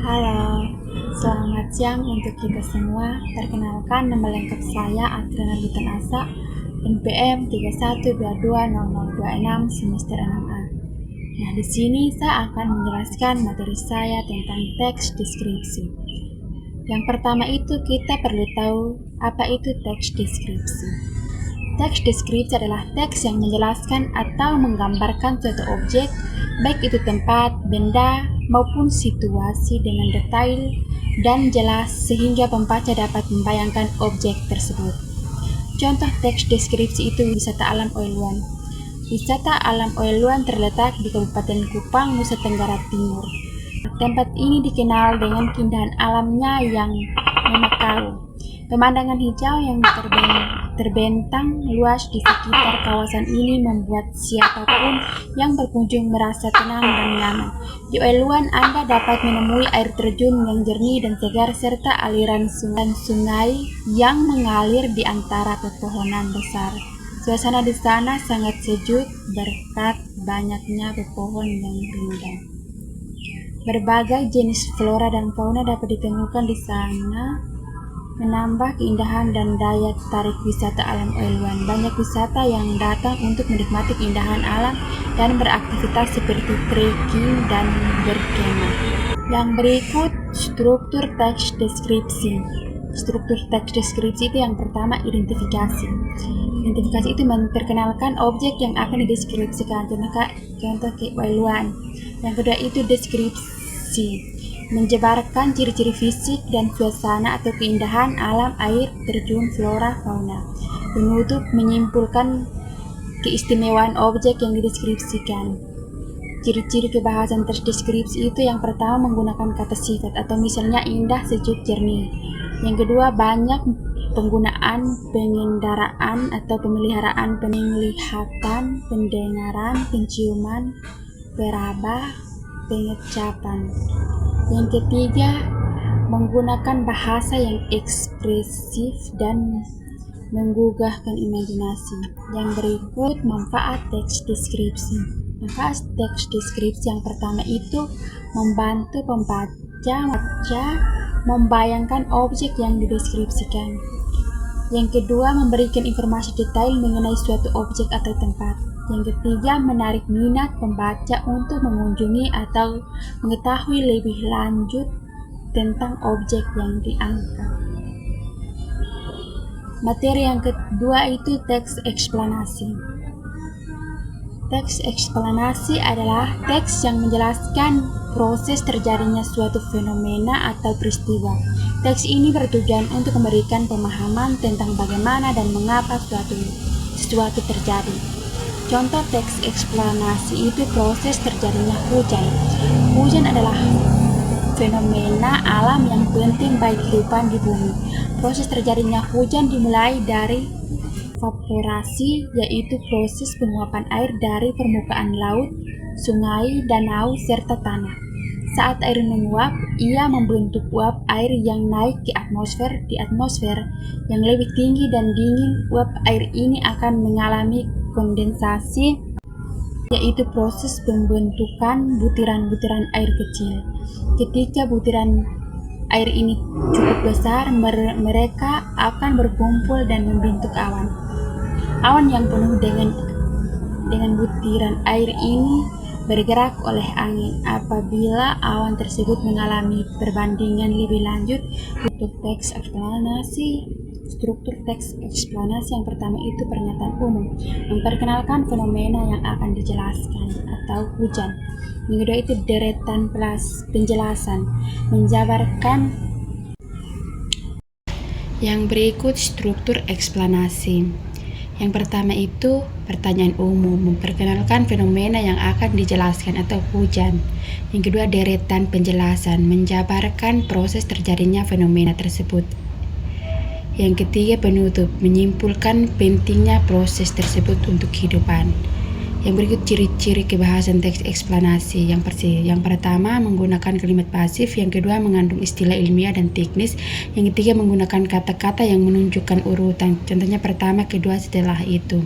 Halo, selamat siang untuk kita semua. Perkenalkan, nama lengkap saya Adriana Asa, NPM 31220026 semester 6A. Nah, di sini saya akan menjelaskan materi saya tentang teks deskripsi. Yang pertama itu kita perlu tahu apa itu teks deskripsi. Teks deskripsi adalah teks yang menjelaskan atau menggambarkan suatu objek, baik itu tempat, benda, maupun situasi dengan detail dan jelas sehingga pembaca dapat membayangkan objek tersebut. Contoh teks deskripsi itu wisata alam Oiluan. Wisata alam Oiluan terletak di Kabupaten Kupang, Nusa Tenggara Timur. Tempat ini dikenal dengan keindahan alamnya yang memukau. Pemandangan hijau yang terbentang luas di sekitar kawasan ini membuat siapapun yang berkunjung merasa tenang dan nyaman. Di Oiluan Anda dapat menemui air terjun yang jernih dan segar serta aliran sungai yang mengalir di antara pepohonan besar. Suasana di sana sangat sejuk berkat banyaknya pepohon yang rindang. Berbagai jenis flora dan fauna dapat ditemukan di sana, menambah keindahan dan daya tarik wisata alam Oiluan. Banyak wisata yang datang untuk menikmati keindahan alam dan beraktivitas seperti trekking dan berkemah. Yang berikut struktur teks deskripsi. Struktur teks deskripsi itu yang pertama identifikasi. Identifikasi itu memperkenalkan objek yang akan dideskripsikan. Contoh ke Oiluan. Yang kedua itu deskripsi, menjabarkan ciri-ciri fisik dan suasana atau keindahan alam, air terjun, flora, fauna. Penutup, menyimpulkan keistimewaan objek yang dideskripsikan. Ciri-ciri kebahasan terdeskripsi itu yang pertama menggunakan kata sifat atau misalnya indah, sejuk, jernih. Yang kedua banyak penggunaan pengendaraan atau pemeliharaan, penglihatan, pendengaran, penciuman, peraba, pengecapan. Yang ketiga, menggunakan bahasa yang ekspresif dan menggugahkan imajinasi. Yang berikut, manfaat teks deskripsi. Manfaat teks deskripsi yang pertama itu membantu pembaca membayangkan objek yang dideskripsikan. Yang kedua, memberikan informasi detail mengenai suatu objek atau tempat. Yang ketiga, menarik minat pembaca untuk mengunjungi atau mengetahui lebih lanjut tentang objek yang diangkat. Materi yang kedua itu teks eksplanasi. Teks eksplanasi adalah teks yang menjelaskan proses terjadinya suatu fenomena atau peristiwa. Teks ini bertujuan untuk memberikan pemahaman tentang bagaimana dan mengapa sesuatu terjadi. Contoh teks eksplanasi itu proses terjadinya hujan. Hujan adalah fenomena alam yang penting bagi kehidupan di bumi. Proses terjadinya hujan dimulai dari evaporasi, yaitu proses penguapan air dari permukaan laut, sungai, danau, serta tanah. Saat air menguap, ia membentuk uap air yang naik ke atmosfer. Di atmosfer yang lebih tinggi dan dingin, uap air ini akan mengalami kondensasi, yaitu proses pembentukan butiran-butiran air kecil. Ketika butiran air ini cukup besar, mereka akan berkumpul dan membentuk awan. Awan yang penuh dengan butiran air ini bergerak oleh angin. Apabila awan tersebut mengalami perbandingan lebih lanjut untuk teks eksplanasi, struktur teks eksplanasi yang pertama itu pernyataan umum, memperkenalkan fenomena yang akan dijelaskan atau hujan. Yang kedua itu deretan penjelasan, menjabarkan. Yang berikut struktur eksplanasi. Yang pertama itu pertanyaan umum, memperkenalkan fenomena yang akan dijelaskan atau hujan. Yang kedua deretan penjelasan, menjabarkan proses terjadinya fenomena tersebut. Yang ketiga penutup, menyimpulkan pentingnya proses tersebut untuk kehidupan. Yang berikut ciri-ciri kebahasan teks eksplanasi. Yang pertama, menggunakan kalimat pasif. Yang kedua, mengandung istilah ilmiah dan teknis. Yang ketiga, menggunakan kata-kata yang menunjukkan urutan. Contohnya pertama, kedua, setelah itu.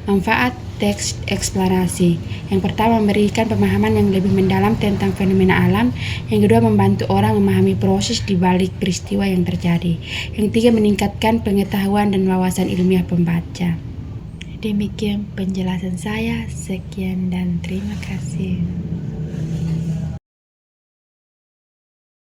Manfaat teks eksplanasi. Yang pertama, memberikan pemahaman yang lebih mendalam tentang fenomena alam. Yang kedua, membantu orang memahami proses di balik peristiwa yang terjadi. Yang ketiga, meningkatkan pengetahuan dan wawasan ilmiah pembaca. Demikian penjelasan saya. Sekian dan terima kasih.